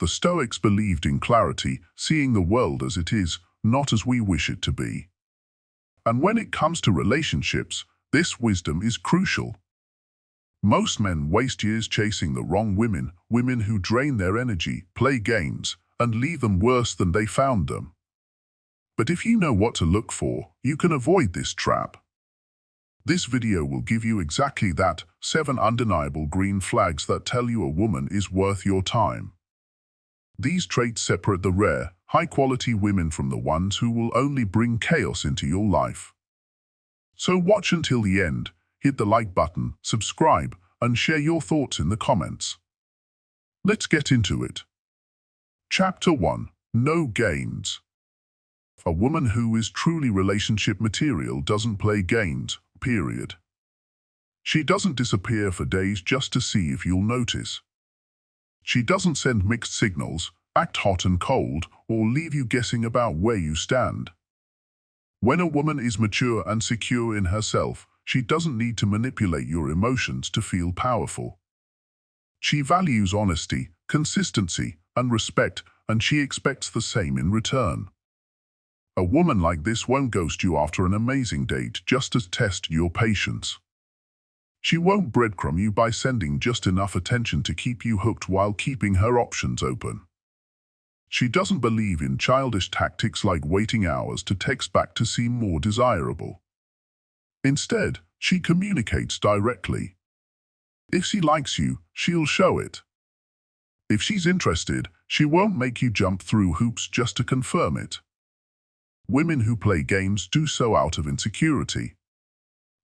The Stoics believed in clarity, seeing the world as it is, not as we wish it to be. And when it comes to relationships, this wisdom is crucial. Most men waste years chasing the wrong women who drain their energy, play games, and leave them worse than they found them. But if you know what to look for, you can avoid this trap. This video will give you exactly that: 7 undeniable green flags that tell you a woman is worth your time. These traits separate the rare, high-quality women from the ones who will only bring chaos into your life. So watch until the end, hit the like button, subscribe, and share your thoughts in the comments. Let's get into it. Chapter 1. No games. A woman who is truly relationship material doesn't play games, period. She doesn't disappear for days just to see if you'll notice. She doesn't send mixed signals, act hot and cold, or leave you guessing about where you stand. When a woman is mature and secure in herself, she doesn't need to manipulate your emotions to feel powerful. She values honesty, consistency, and respect, and she expects the same in return. A woman like this won't ghost you after an amazing date just to test your patience. She won't breadcrumb you by sending just enough attention to keep you hooked while keeping her options open. She doesn't believe in childish tactics like waiting hours to text back to seem more desirable. Instead, she communicates directly. If she likes you, she'll show it. If she's interested, she won't make you jump through hoops just to confirm it. Women who play games do so out of insecurity.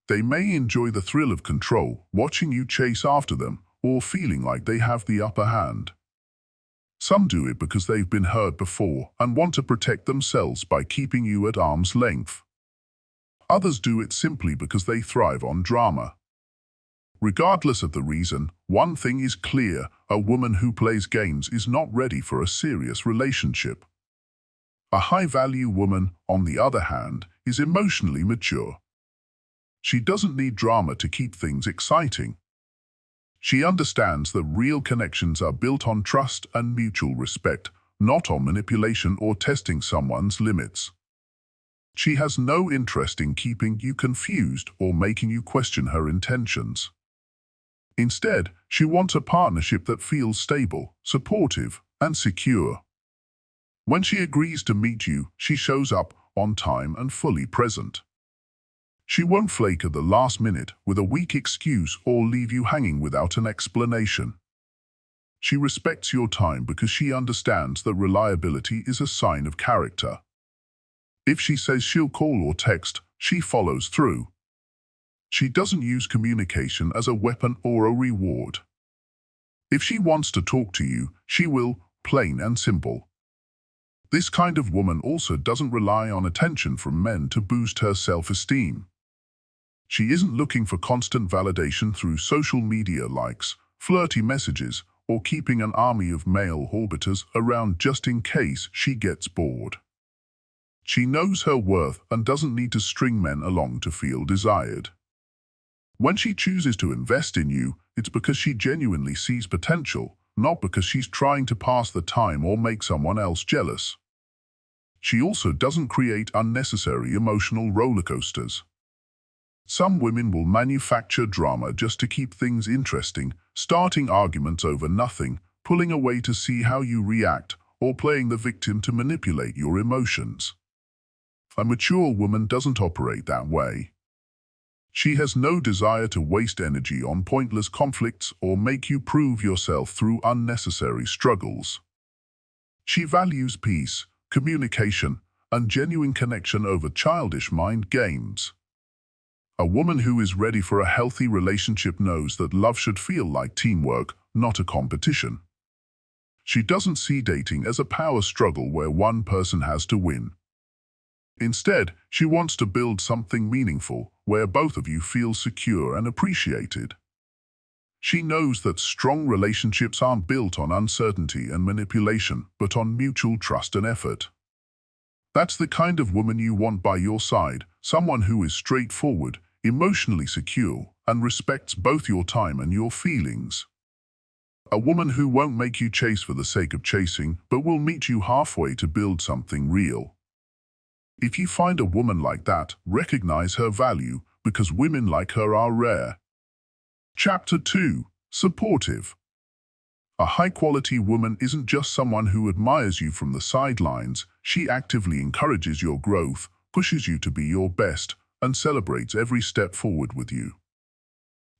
They may enjoy the thrill of control, watching you chase after them, or feeling like they have the upper hand. Some do it because they've been hurt before and want to protect themselves by keeping you at arm's length. Others do it simply because they thrive on drama. Regardless of the reason, one thing is clear: a woman who plays games is not ready for a serious relationship. A high-value woman, on the other hand, is emotionally mature. She doesn't need drama to keep things exciting. She understands that real connections are built on trust and mutual respect, not on manipulation or testing someone's limits. She has no interest in keeping you confused or making you question her intentions. Instead, she wants a partnership that feels stable, supportive, and secure. When she agrees to meet you, she shows up on time and fully present. She won't flake at the last minute with a weak excuse or leave you hanging without an explanation. She respects your time because she understands that reliability is a sign of character. If she says she'll call or text, she follows through. She doesn't use communication as a weapon or a reward. If she wants to talk to you, she will, plain and simple. This kind of woman also doesn't rely on attention from men to boost her self-esteem. She isn't looking for constant validation through social media likes, flirty messages, or keeping an army of male orbiters around just in case she gets bored. She knows her worth and doesn't need to string men along to feel desired. When she chooses to invest in you, it's because she genuinely sees potential, not because she's trying to pass the time or make someone else jealous. She also doesn't create unnecessary emotional roller coasters. Some women will manufacture drama just to keep things interesting, starting arguments over nothing, pulling away to see how you react, or playing the victim to manipulate your emotions. A mature woman doesn't operate that way. She has no desire to waste energy on pointless conflicts or make you prove yourself through unnecessary struggles. She values peace, communication, and genuine connection over childish mind games. A woman who is ready for a healthy relationship knows that love should feel like teamwork, not a competition. She doesn't see dating as a power struggle where one person has to win. Instead, she wants to build something meaningful, where both of you feel secure and appreciated. She knows that strong relationships aren't built on uncertainty and manipulation, but on mutual trust and effort. That's the kind of woman you want by your side, someone who is straightforward, emotionally secure, and respects both your time and your feelings. A woman who won't make you chase for the sake of chasing, but will meet you halfway to build something real. If you find a woman like that, recognize her value, because women like her are rare. Chapter 2. Supportive. A high-quality woman isn't just someone who admires you from the sidelines. She actively encourages your growth, pushes you to be your best, and celebrates every step forward with you.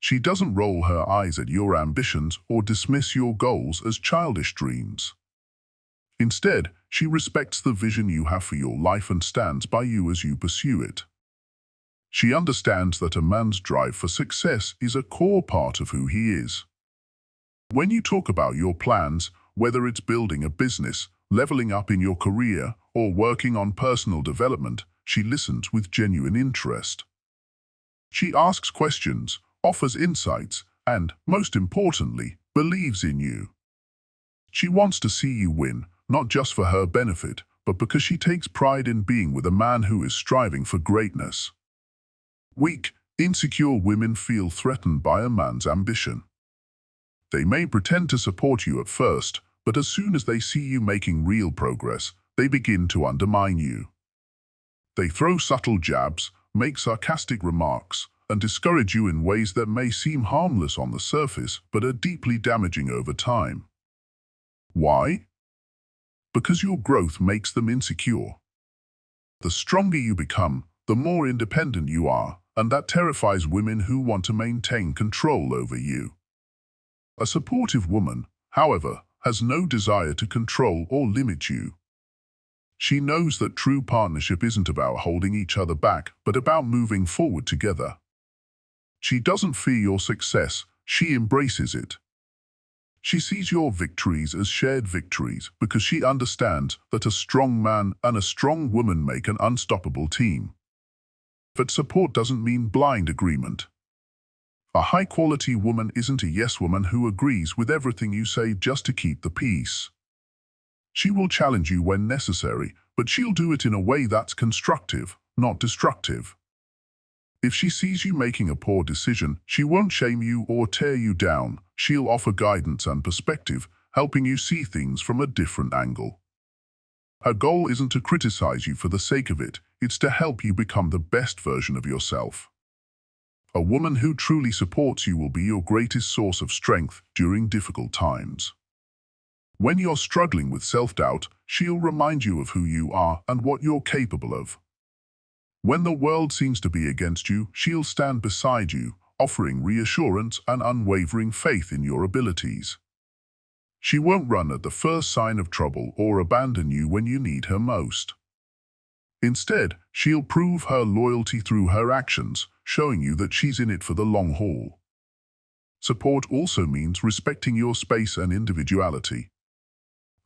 She doesn't roll her eyes at your ambitions or dismiss your goals as childish dreams. Instead, she respects the vision you have for your life and stands by you as you pursue it. She understands that a man's drive for success is a core part of who he is. When you talk about your plans, whether it's building a business, leveling up in your career, or working on personal development, she listens with genuine interest. She asks questions, offers insights, and, most importantly, believes in you. She wants to see you win, not just for her benefit, but because she takes pride in being with a man who is striving for greatness. Weak, insecure women feel threatened by a man's ambition. They may pretend to support you at first, but as soon as they see you making real progress, they begin to undermine you. They throw subtle jabs, make sarcastic remarks, and discourage you in ways that may seem harmless on the surface, but are deeply damaging over time. Why? Because your growth makes them insecure. The stronger you become, the more independent you are, and that terrifies women who want to maintain control over you. A supportive woman, however, has no desire to control or limit you. She knows that true partnership isn't about holding each other back, but about moving forward together. She doesn't fear your success, she embraces it. She sees your victories as shared victories because she understands that a strong man and a strong woman make an unstoppable team. But support doesn't mean blind agreement. A high-quality woman isn't a yes woman who agrees with everything you say just to keep the peace. She will challenge you when necessary, but she'll do it in a way that's constructive, not destructive. If she sees you making a poor decision, she won't shame you or tear you down. She'll offer guidance and perspective, helping you see things from a different angle. Her goal isn't to criticize you for the sake of it, it's to help you become the best version of yourself. A woman who truly supports you will be your greatest source of strength during difficult times. When you're struggling with self-doubt, she'll remind you of who you are and what you're capable of. When the world seems to be against you, she'll stand beside you, offering reassurance and unwavering faith in your abilities. She won't run at the first sign of trouble or abandon you when you need her most. Instead, she'll prove her loyalty through her actions, showing you that she's in it for the long haul. Support also means respecting your space and individuality.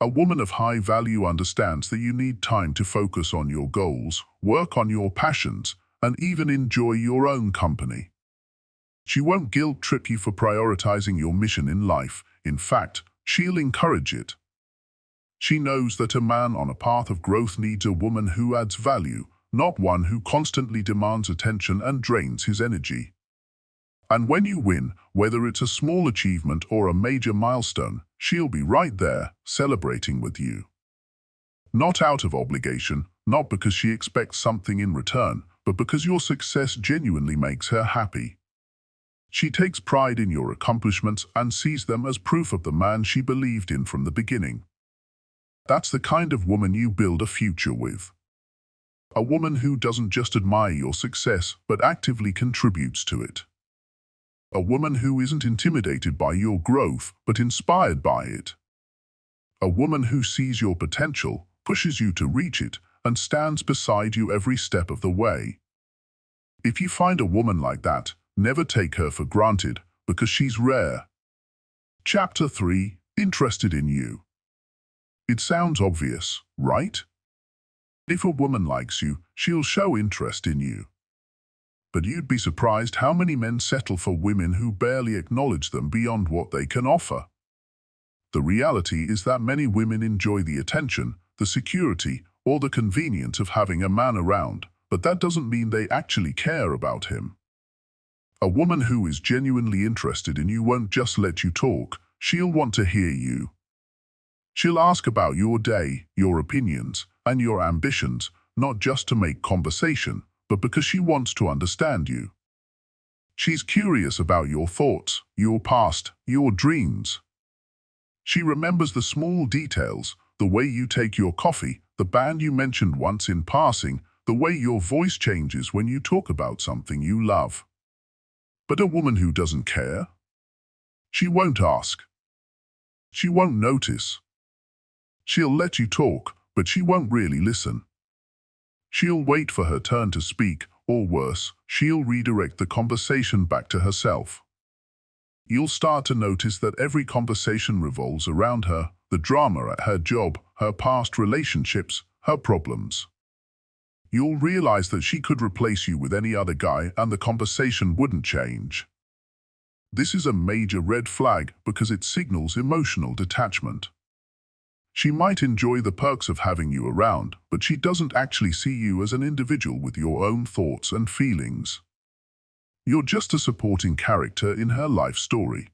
A woman of high value understands that you need time to focus on your goals, work on your passions, and even enjoy your own company. She won't guilt-trip you for prioritizing your mission in life. In fact, she'll encourage it. She knows that a man on a path of growth needs a woman who adds value, not one who constantly demands attention and drains his energy. And when you win, whether it's a small achievement or a major milestone, she'll be right there, celebrating with you. Not out of obligation, not because she expects something in return, but because your success genuinely makes her happy. She takes pride in your accomplishments and sees them as proof of the man she believed in from the beginning. That's the kind of woman you build a future with. A woman who doesn't just admire your success, but actively contributes to it. A woman who isn't intimidated by your growth, but inspired by it. A woman who sees your potential, pushes you to reach it, and stands beside you every step of the way. If you find a woman like that, never take her for granted, because she's rare. Chapter 3. Interested in you. It sounds obvious, right? If a woman likes you, she'll show interest in you. But you'd be surprised how many men settle for women who barely acknowledge them beyond what they can offer. The reality is that many women enjoy the attention, the security, or the convenience of having a man around, but that doesn't mean they actually care about him. A woman who is genuinely interested in you won't just let you talk, She'll want to hear you. She'll ask about your day, your opinions, and your ambitions, not just to make conversation, but because she wants to understand you. She's curious about your thoughts, your past, your dreams. She remembers the small details, the way you take your coffee, the band you mentioned once in passing, the way your voice changes when you talk about something you love. But a woman who doesn't care? She won't ask. She won't notice. She'll let you talk, but she won't really listen. She'll wait for her turn to speak, or worse, she'll redirect the conversation back to herself. You'll start to notice that every conversation revolves around her, the drama at her job, her past relationships, her problems. You'll realize that she could replace you with any other guy and the conversation wouldn't change. This is a major red flag because it signals emotional detachment. She might enjoy the perks of having you around, but she doesn't actually see you as an individual with your own thoughts and feelings. You're just a supporting character in her life story.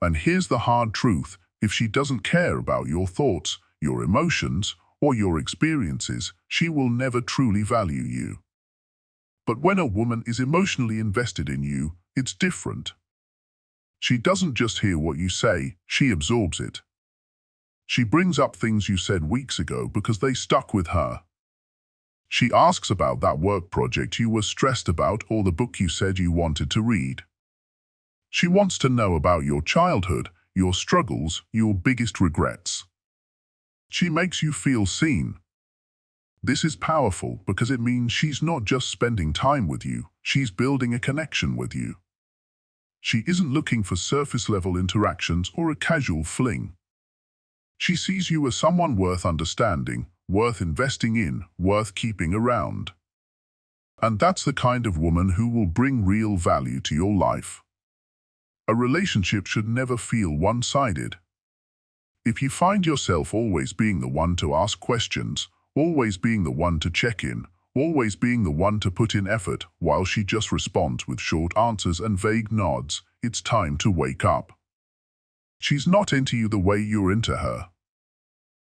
And here's the hard truth: if she doesn't care about your thoughts, your emotions, or your experiences, she will never truly value you. But when a woman is emotionally invested in you, it's different. She doesn't just hear what you say, she absorbs it. She brings up things you said weeks ago because they stuck with her. She asks about that work project you were stressed about or the book you said you wanted to read. She wants to know about your childhood, your struggles, your biggest regrets. She makes you feel seen. This is powerful because it means she's not just spending time with you, she's building a connection with you. She isn't looking for surface-level interactions or a casual fling. She sees you as someone worth understanding, worth investing in, worth keeping around. And that's the kind of woman who will bring real value to your life. A relationship should never feel one-sided. If you find yourself always being the one to ask questions, always being the one to check in, always being the one to put in effort while she just responds with short answers and vague nods, it's time to wake up. She's not into you the way you're into her.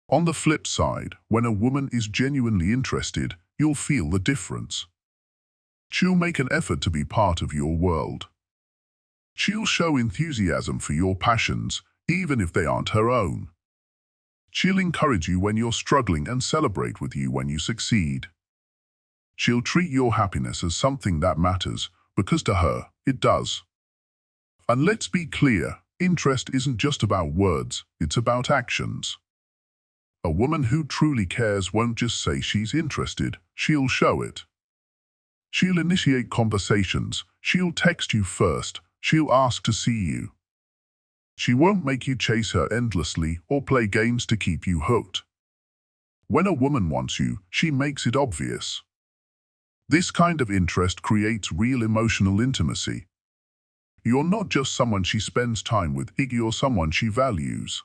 On the flip side, when a woman is genuinely interested, you'll feel the difference. She'll make an effort to be part of your world. She'll show enthusiasm for your passions, even if they aren't her own. She'll encourage you when you're struggling and celebrate with you when you succeed. She'll treat your happiness as something that matters, because to her, it does. And let's be clear, interest isn't just about words, it's about actions. A woman who truly cares won't just say she's interested, she'll show it. She'll initiate conversations, she'll text you first, she'll ask to see you. She won't make you chase her endlessly or play games to keep you hooked. When a woman wants you, she makes it obvious. This kind of interest creates real emotional intimacy. You're not just someone she spends time with, you're someone she values.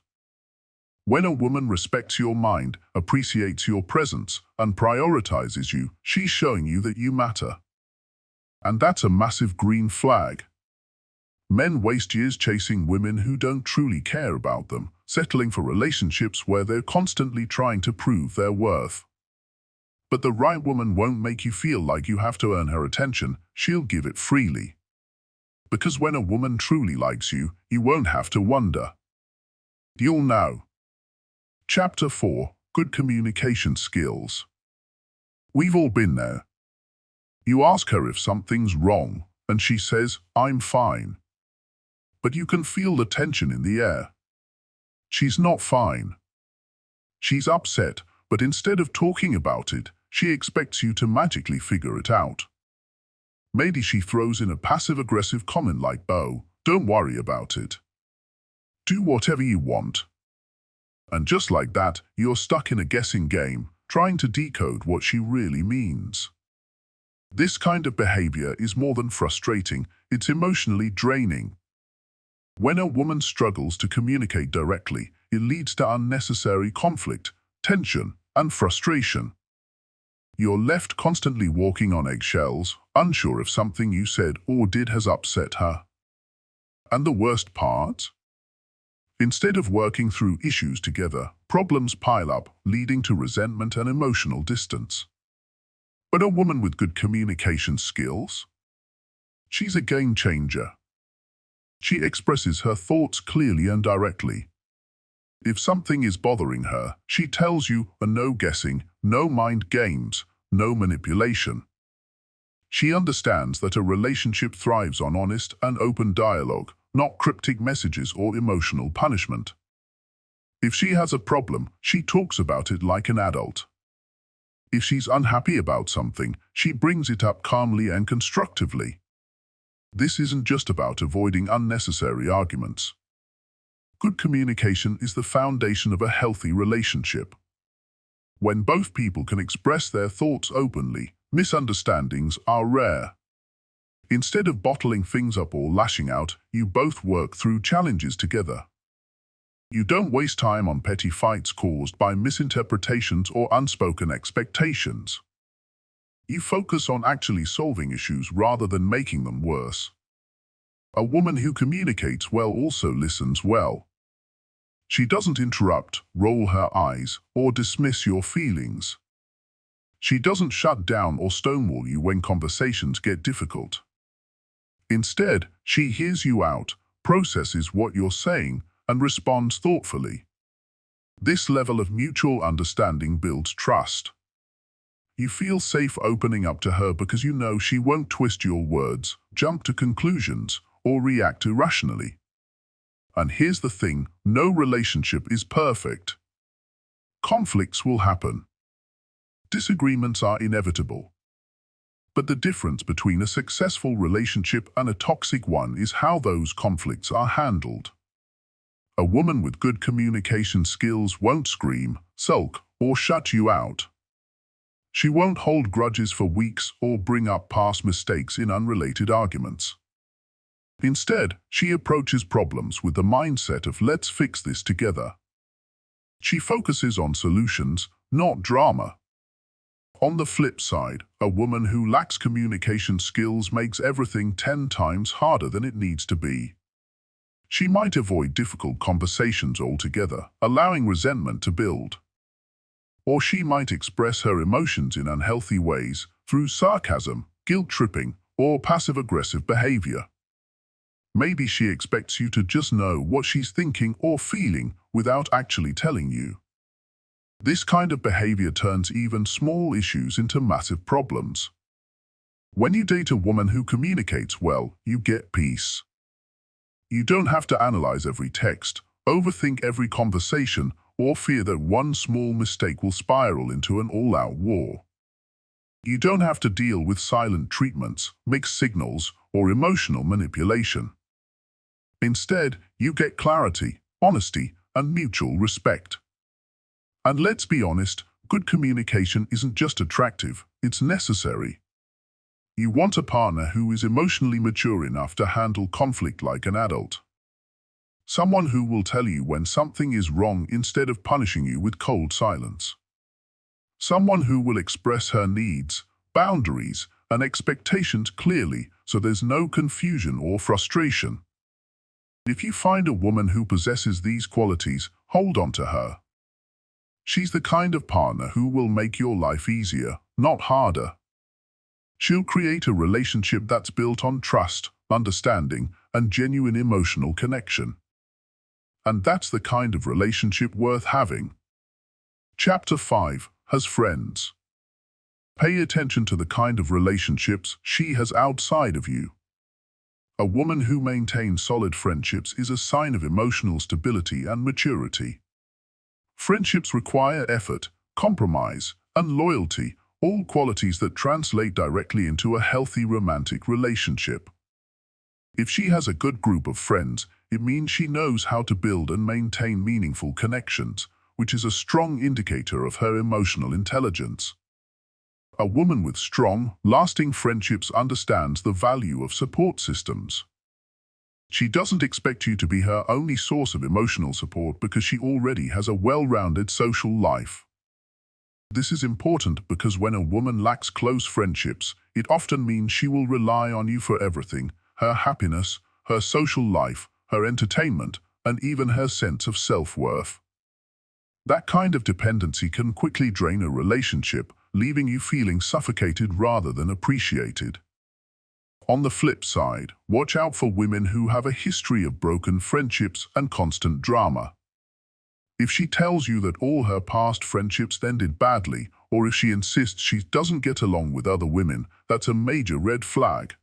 When a woman respects your mind, appreciates your presence, and prioritizes you, she's showing you that you matter. And that's a massive green flag. Men waste years chasing women who don't truly care about them, settling for relationships where they're constantly trying to prove their worth. But the right woman won't make you feel like you have to earn her attention, she'll give it freely. Because when a woman truly likes you, you won't have to wonder. You'll know. Chapter 4: Good Communication Skills. We've all been there. You ask her if something's wrong, and she says, "I'm fine." But you can feel the tension in the air. She's not fine. She's upset, but instead of talking about it, she expects you to magically figure it out. Maybe she throws in a passive-aggressive comment like, "Oh, don't worry about it. Do whatever you want." And just like that, you're stuck in a guessing game, trying to decode what she really means. This kind of behavior is more than frustrating, it's emotionally draining. When a woman struggles to communicate directly, it leads to unnecessary conflict, tension, and frustration. You're left constantly walking on eggshells, unsure if something you said or did has upset her. And the worst part? Instead of working through issues together, problems pile up, leading to resentment and emotional distance. But a woman with good communication skills? She's a game changer. She expresses her thoughts clearly and directly. If something is bothering her, she tells you, and no guessing, no mind games, no manipulation. She understands that a relationship thrives on honest and open dialogue, not cryptic messages or emotional punishment. If she has a problem, she talks about it like an adult. If she's unhappy about something, she brings it up calmly and constructively. This isn't just about avoiding unnecessary arguments. Good communication is the foundation of a healthy relationship. When both people can express their thoughts openly, misunderstandings are rare. Instead of bottling things up or lashing out, you both work through challenges together. You don't waste time on petty fights caused by misinterpretations or unspoken expectations. You focus on actually solving issues rather than making them worse. A woman who communicates well also listens well. She doesn't interrupt, roll her eyes, or dismiss your feelings. She doesn't shut down or stonewall you when conversations get difficult. Instead, she hears you out, processes what you're saying, and responds thoughtfully. This level of mutual understanding builds trust. You feel safe opening up to her because you know she won't twist your words, jump to conclusions, or react irrationally. And here's the thing, no relationship is perfect. Conflicts will happen. Disagreements are inevitable. But the difference between a successful relationship and a toxic one is how those conflicts are handled. A woman with good communication skills won't scream, sulk, or shut you out. She won't hold grudges for weeks or bring up past mistakes in unrelated arguments. Instead, she approaches problems with the mindset of let's fix this together. She focuses on solutions, not drama. On the flip side, a woman who lacks communication skills makes everything 10 times harder than it needs to be. She might avoid difficult conversations altogether, allowing resentment to build. Or she might express her emotions in unhealthy ways through sarcasm, guilt-tripping, or passive-aggressive behavior. Maybe she expects you to just know what she's thinking or feeling without actually telling you. This kind of behavior turns even small issues into massive problems. When you date a woman who communicates well, you get peace. You don't have to analyze every text, overthink every conversation, or fear that one small mistake will spiral into an all-out war. You don't have to deal with silent treatments, mixed signals, or emotional manipulation. Instead, you get clarity, honesty, and mutual respect. And let's be honest, good communication isn't just attractive, it's necessary. You want a partner who is emotionally mature enough to handle conflict like an adult. Someone who will tell you when something is wrong instead of punishing you with cold silence. Someone who will express her needs, boundaries, and expectations clearly so there's no confusion or frustration. If you find a woman who possesses these qualities, hold on to her. She's the kind of partner who will make your life easier, not harder. She'll create a relationship that's built on trust, understanding, and genuine emotional connection. And that's the kind of relationship worth having. Chapter 5 has friends. Pay attention to the kind of relationships she has outside of you. A woman who maintains solid friendships is a sign of emotional stability and maturity. Friendships require effort, compromise, and loyalty, all qualities that translate directly into a healthy romantic relationship. If she has a good group of friends, it means she knows how to build and maintain meaningful connections, which is a strong indicator of her emotional intelligence. A woman with strong, lasting friendships understands the value of support systems. She doesn't expect you to be her only source of emotional support because she already has a well-rounded social life. This is important because when a woman lacks close friendships, it often means she will rely on you for everything: her happiness, her social life, her entertainment, and even her sense of self-worth. That kind of dependency can quickly drain a relationship, leaving you feeling suffocated rather than appreciated. On the flip side, watch out for women who have a history of broken friendships and constant drama. If she tells you that all her past friendships ended badly, or if she insists she doesn't get along with other women, that's a major red flag.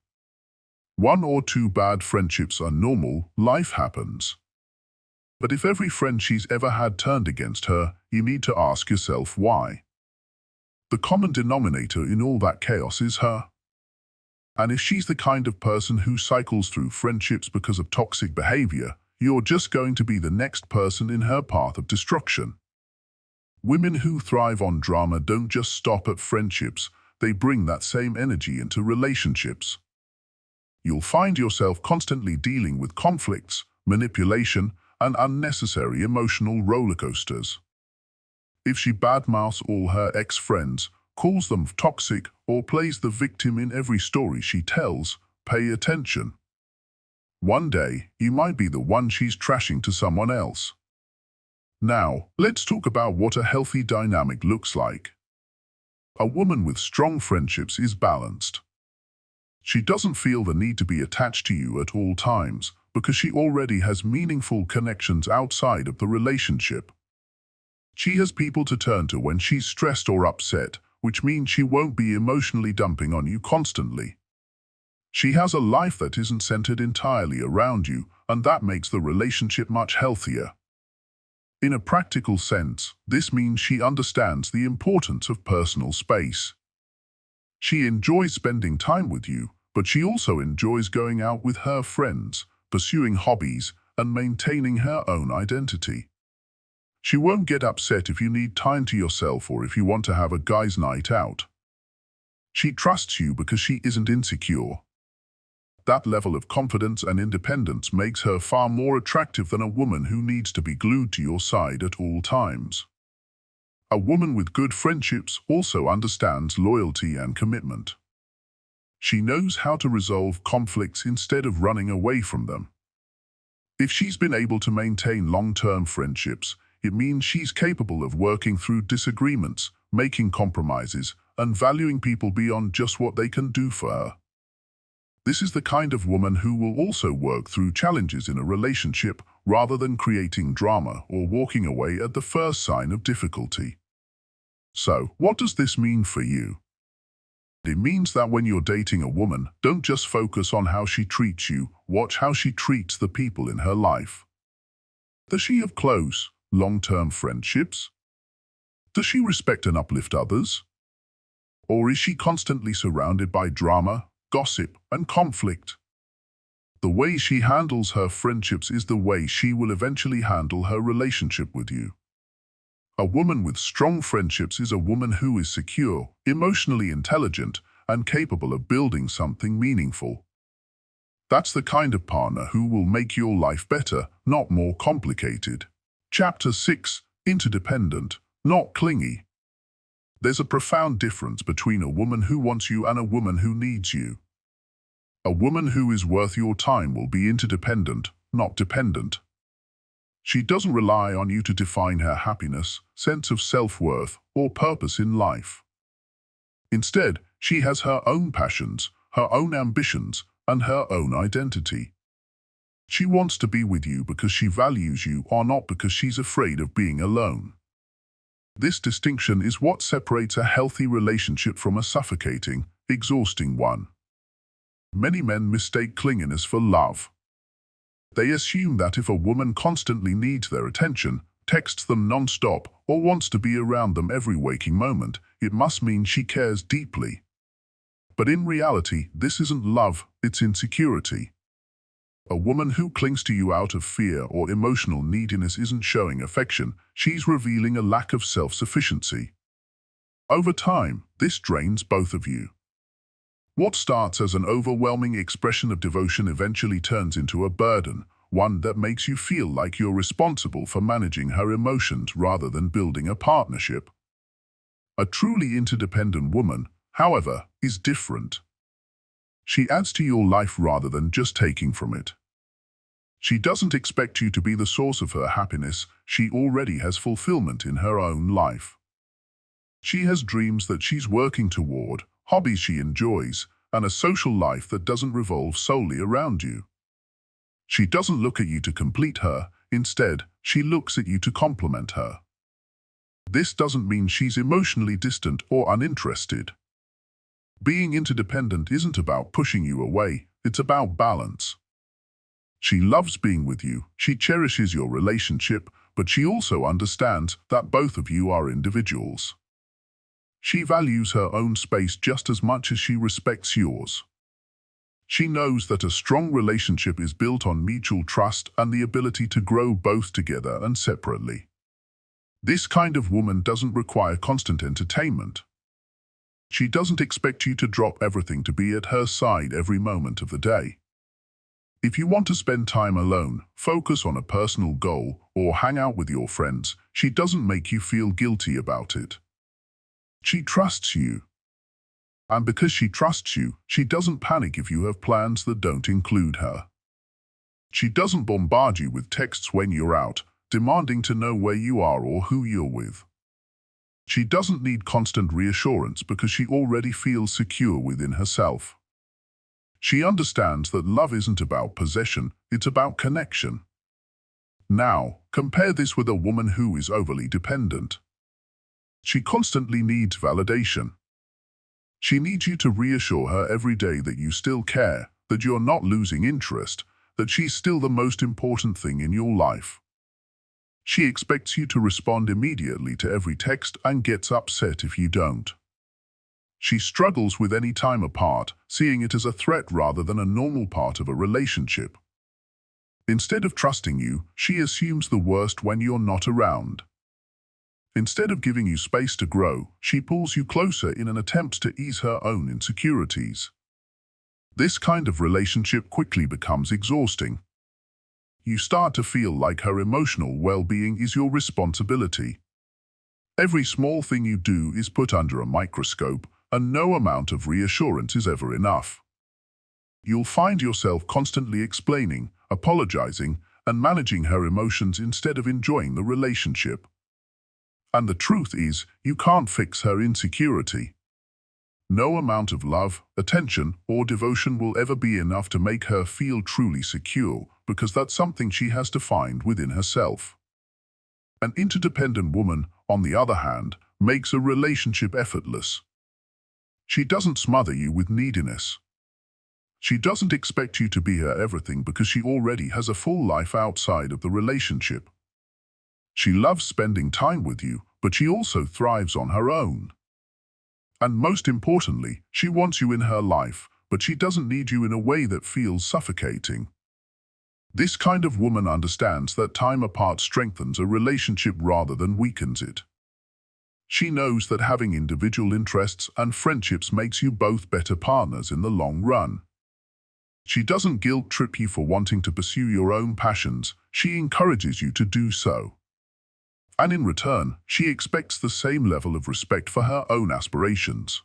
One or two bad friendships are normal, life happens. But if every friend she's ever had turned against her, you need to ask yourself why. The common denominator in all that chaos is her. And if she's the kind of person who cycles through friendships because of toxic behavior, you're just going to be the next person in her path of destruction. Women who thrive on drama don't just stop at friendships, they bring that same energy into relationships. You'll find yourself constantly dealing with conflicts, manipulation, and unnecessary emotional rollercoasters. If she badmouths all her ex-friends, calls them toxic, or plays the victim in every story she tells, pay attention. One day, you might be the one she's trashing to someone else. Now, let's talk about what a healthy dynamic looks like. A woman with strong friendships is balanced. She doesn't feel the need to be attached to you at all times, because she already has meaningful connections outside of the relationship. She has people to turn to when she's stressed or upset, which means she won't be emotionally dumping on you constantly. She has a life that isn't centered entirely around you, and that makes the relationship much healthier. In a practical sense, this means she understands the importance of personal space. She enjoys spending time with you, but she also enjoys going out with her friends, pursuing hobbies, and maintaining her own identity. She won't get upset if you need time to yourself or if you want to have a guy's night out. She trusts you because she isn't insecure. That level of confidence and independence makes her far more attractive than a woman who needs to be glued to your side at all times. A woman with good friendships also understands loyalty and commitment. She knows how to resolve conflicts instead of running away from them. If she's been able to maintain long-term friendships, it means she's capable of working through disagreements, making compromises, and valuing people beyond just what they can do for her. This is the kind of woman who will also work through challenges in a relationship rather than creating drama or walking away at the first sign of difficulty. So, what does this mean for you? It means that when you're dating a woman, don't just focus on how she treats you, watch how she treats the people in her life. Does she have close, long-term friendships? Does she respect and uplift others? Or is she constantly surrounded by drama, gossip, and conflict? The way she handles her friendships is the way she will eventually handle her relationship with you. A woman with strong friendships is a woman who is secure, emotionally intelligent, and capable of building something meaningful. That's the kind of partner who will make your life better, not more complicated. Chapter 6. Interdependent, not clingy. There's a profound difference between a woman who wants you and a woman who needs you. A woman who is worth your time will be interdependent, not dependent. She doesn't rely on you to define her happiness, sense of self-worth, or purpose in life. Instead, she has her own passions, her own ambitions, and her own identity. She wants to be with you because she values you or not because she's afraid of being alone. This distinction is what separates a healthy relationship from a suffocating, exhausting one. Many men mistake clinginess for love. They assume that if a woman constantly needs their attention, texts them non-stop, or wants to be around them every waking moment, it must mean she cares deeply. But in reality, this isn't love, it's insecurity. A woman who clings to you out of fear or emotional neediness isn't showing affection, she's revealing a lack of self-sufficiency. Over time, this drains both of you. What starts as an overwhelming expression of devotion eventually turns into a burden, one that makes you feel like you're responsible for managing her emotions rather than building a partnership. A truly interdependent woman, however, is different. She adds to your life rather than just taking from it. She doesn't expect you to be the source of her happiness. She already has fulfillment in her own life. She has dreams that she's working toward, hobbies she enjoys, and a social life that doesn't revolve solely around you. She doesn't look at you to complete her. Instead, she looks at you to complement her. This doesn't mean she's emotionally distant or uninterested. Being interdependent isn't about pushing you away, it's about balance. She loves being with you, she cherishes your relationship, but she also understands that both of you are individuals. She values her own space just as much as she respects yours. She knows that a strong relationship is built on mutual trust and the ability to grow both together and separately. This kind of woman doesn't require constant entertainment. She doesn't expect you to drop everything to be at her side every moment of the day. If you want to spend time alone, focus on a personal goal, or hang out with your friends, she doesn't make you feel guilty about it. She trusts you. And because she trusts you, she doesn't panic if you have plans that don't include her. She doesn't bombard you with texts when you're out, demanding to know where you are or who you're with. She doesn't need constant reassurance because she already feels secure within herself. She understands that love isn't about possession, it's about connection. Now, compare this with a woman who is overly dependent. She constantly needs validation. She needs you to reassure her every day that you still care, that you're not losing interest, that she's still the most important thing in your life. She expects you to respond immediately to every text and gets upset if you don't. She struggles with any time apart, seeing it as a threat rather than a normal part of a relationship. Instead of trusting you, she assumes the worst when you're not around. Instead of giving you space to grow, she pulls you closer in an attempt to ease her own insecurities. This kind of relationship quickly becomes exhausting. You start to feel like her emotional well-being is your responsibility. Every small thing you do is put under a microscope, and no amount of reassurance is ever enough. You'll find yourself constantly explaining, apologizing, and managing her emotions instead of enjoying the relationship. And the truth is, you can't fix her insecurity. No amount of love, attention, or devotion will ever be enough to make her feel truly secure, because that's something she has to find within herself. An interdependent woman, on the other hand, makes a relationship effortless. She doesn't smother you with neediness. She doesn't expect you to be her everything because she already has a full life outside of the relationship. She loves spending time with you, but she also thrives on her own. And most importantly, she wants you in her life, but she doesn't need you in a way that feels suffocating. This kind of woman understands that time apart strengthens a relationship rather than weakens it. She knows that having individual interests and friendships makes you both better partners in the long run. She doesn't guilt-trip you for wanting to pursue your own passions, she encourages you to do so. And in return, she expects the same level of respect for her own aspirations.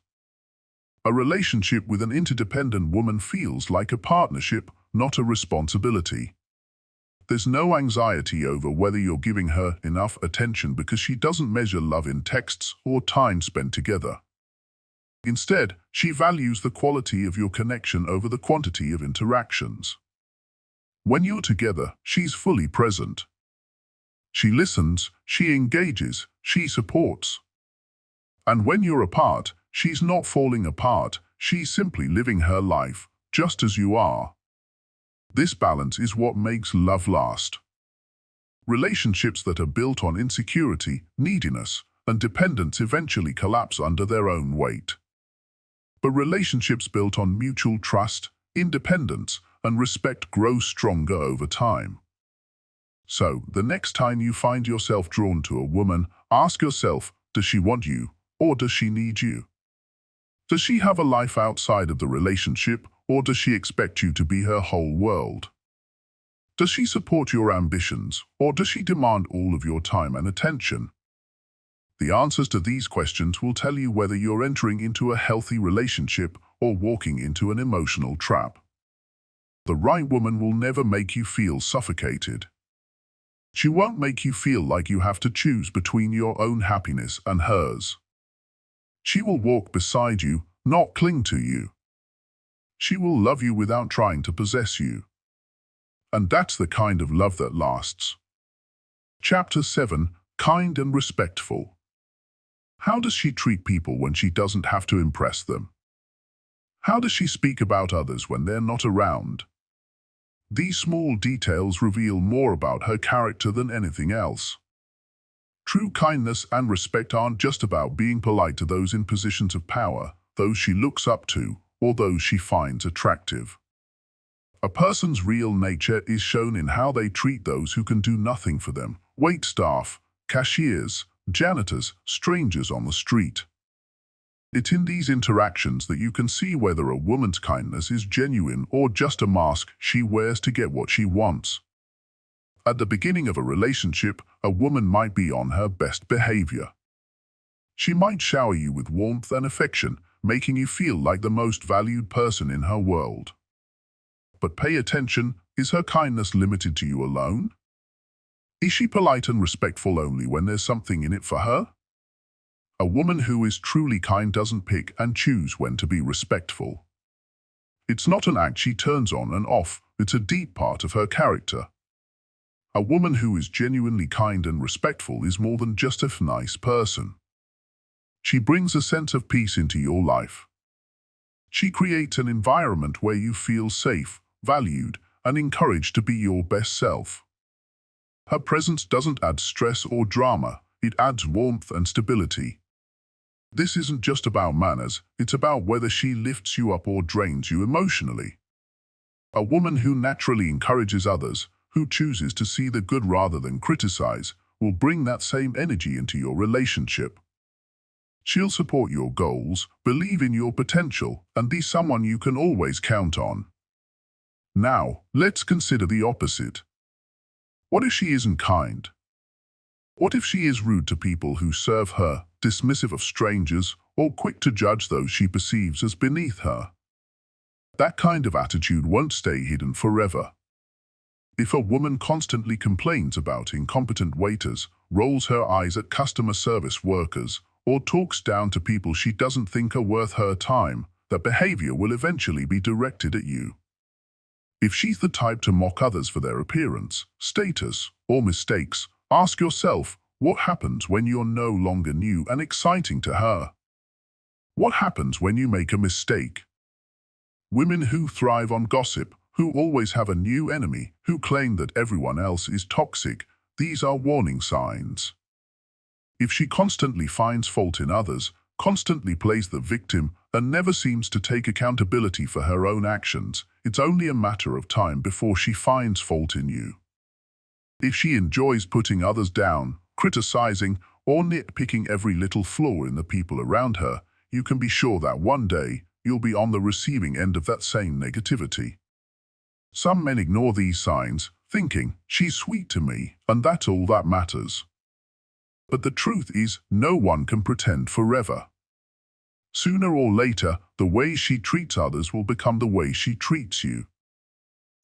A relationship with an interdependent woman feels like a partnership, not a responsibility. There's no anxiety over whether you're giving her enough attention because she doesn't measure love in texts or time spent together. Instead, she values the quality of your connection over the quantity of interactions. When you're together, she's fully present. She listens, she engages, she supports. And when you're apart, she's not falling apart, she's simply living her life, just as you are. This balance is what makes love last. Relationships that are built on insecurity, neediness, and dependence eventually collapse under their own weight. But relationships built on mutual trust, independence, and respect grow stronger over time. So, the next time you find yourself drawn to a woman, ask yourself, does she want you, or does she need you? Does she have a life outside of the relationship, or does she expect you to be her whole world? Does she support your ambitions, or does she demand all of your time and attention? The answers to these questions will tell you whether you're entering into a healthy relationship or walking into an emotional trap. The right woman will never make you feel suffocated. She won't make you feel like you have to choose between your own happiness and hers. She will walk beside you, not cling to you. She will love you without trying to possess you. And that's the kind of love that lasts. Chapter 7. Kind and respectful. How does she treat people when she doesn't have to impress them? How does she speak about others when they're not around? These small details reveal more about her character than anything else. True kindness and respect aren't just about being polite to those in positions of power, those she looks up to, or those she finds attractive. A person's real nature is shown in how they treat those who can do nothing for them: wait staff, cashiers, janitors, strangers on the street. It's in these interactions that you can see whether a woman's kindness is genuine or just a mask she wears to get what she wants. At the beginning of a relationship, a woman might be on her best behavior. She might shower you with warmth and affection, making you feel like the most valued person in her world. But pay attention, is her kindness limited to you alone? Is she polite and respectful only when there's something in it for her? A woman who is truly kind doesn't pick and choose when to be respectful. It's not an act she turns on and off, it's a deep part of her character. A woman who is genuinely kind and respectful is more than just a nice person. She brings a sense of peace into your life. She creates an environment where you feel safe, valued, and encouraged to be your best self. Her presence doesn't add stress or drama, it adds warmth and stability. This isn't just about manners, it's about whether she lifts you up or drains you emotionally. A woman who naturally encourages others, who chooses to see the good rather than criticize, will bring that same energy into your relationship. She'll support your goals, believe in your potential, and be someone you can always count on. Now, let's consider the opposite. What if she isn't kind? What if she is rude to people who serve her, dismissive of strangers, or quick to judge those she perceives as beneath her? That kind of attitude won't stay hidden forever. If a woman constantly complains about incompetent waiters, rolls her eyes at customer service workers, or talks down to people she doesn't think are worth her time, that behavior will eventually be directed at you. If she's the type to mock others for their appearance, status, or mistakes, ask yourself, what happens when you're no longer new and exciting to her? What happens when you make a mistake? Women who thrive on gossip, who always have a new enemy, who claim that everyone else is toxic, these are warning signs. If she constantly finds fault in others, constantly plays the victim, and never seems to take accountability for her own actions, it's only a matter of time before she finds fault in you. If she enjoys putting others down, criticizing, or nitpicking every little flaw in the people around her, you can be sure that one day you'll be on the receiving end of that same negativity. Some men ignore these signs, thinking, she's sweet to me, and that's all that matters. But the truth is, no one can pretend forever. Sooner or later, the way she treats others will become the way she treats you.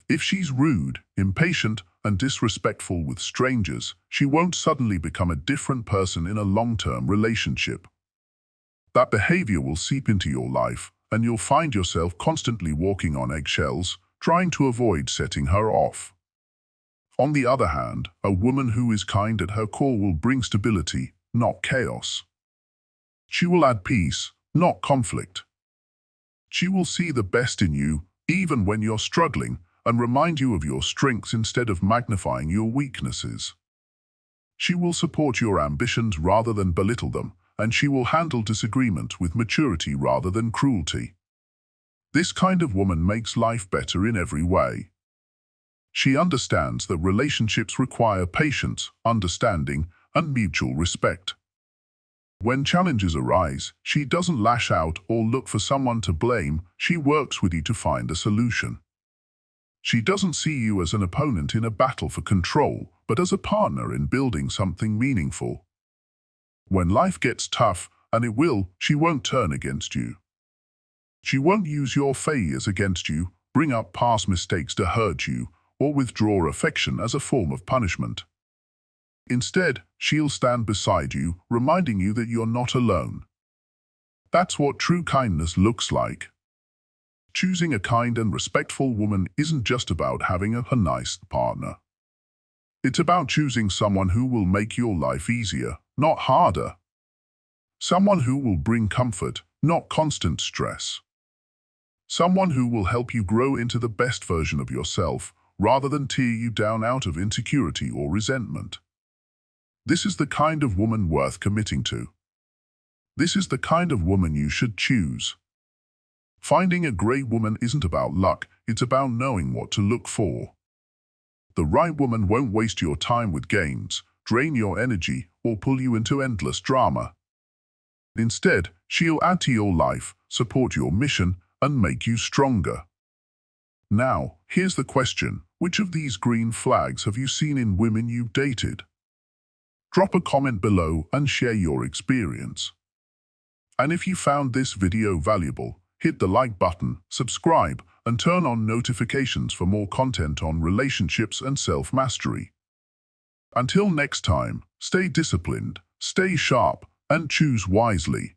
If she's rude, impatient, and disrespectful with strangers, she won't suddenly become a different person in a long-term relationship. That behavior will seep into your life, and you'll find yourself constantly walking on eggshells, trying to avoid setting her off. On the other hand, a woman who is kind at her core will bring stability, not chaos. She will add peace, not conflict. She will see the best in you, even when you're struggling, and remind you of your strengths instead of magnifying your weaknesses. She will support your ambitions rather than belittle them, and she will handle disagreement with maturity rather than cruelty. This kind of woman makes life better in every way. She understands that relationships require patience, understanding, and mutual respect. When challenges arise, she doesn't lash out or look for someone to blame, she works with you to find a solution. She doesn't see you as an opponent in a battle for control, but as a partner in building something meaningful. When life gets tough, and it will, she won't turn against you. She won't use your failures against you, bring up past mistakes to hurt you, or withdraw affection as a form of punishment. Instead, she'll stand beside you, reminding you that you're not alone. That's what true kindness looks like. Choosing a kind and respectful woman isn't just about having a nice partner. It's about choosing someone who will make your life easier, not harder. Someone who will bring comfort, not constant stress. Someone who will help you grow into the best version of yourself, rather than tear you down out of insecurity or resentment. This is the kind of woman worth committing to. This is the kind of woman you should choose. Finding a great woman isn't about luck, it's about knowing what to look for. The right woman won't waste your time with games, drain your energy, or pull you into endless drama. Instead, she'll add to your life, support your mission, and make you stronger. Now, here's the question: which of these green flags have you seen in women you've dated? Drop a comment below and share your experience. And if you found this video valuable, hit the like button, subscribe, and turn on notifications for more content on relationships and self-mastery. Until next time, stay disciplined, stay sharp, and choose wisely.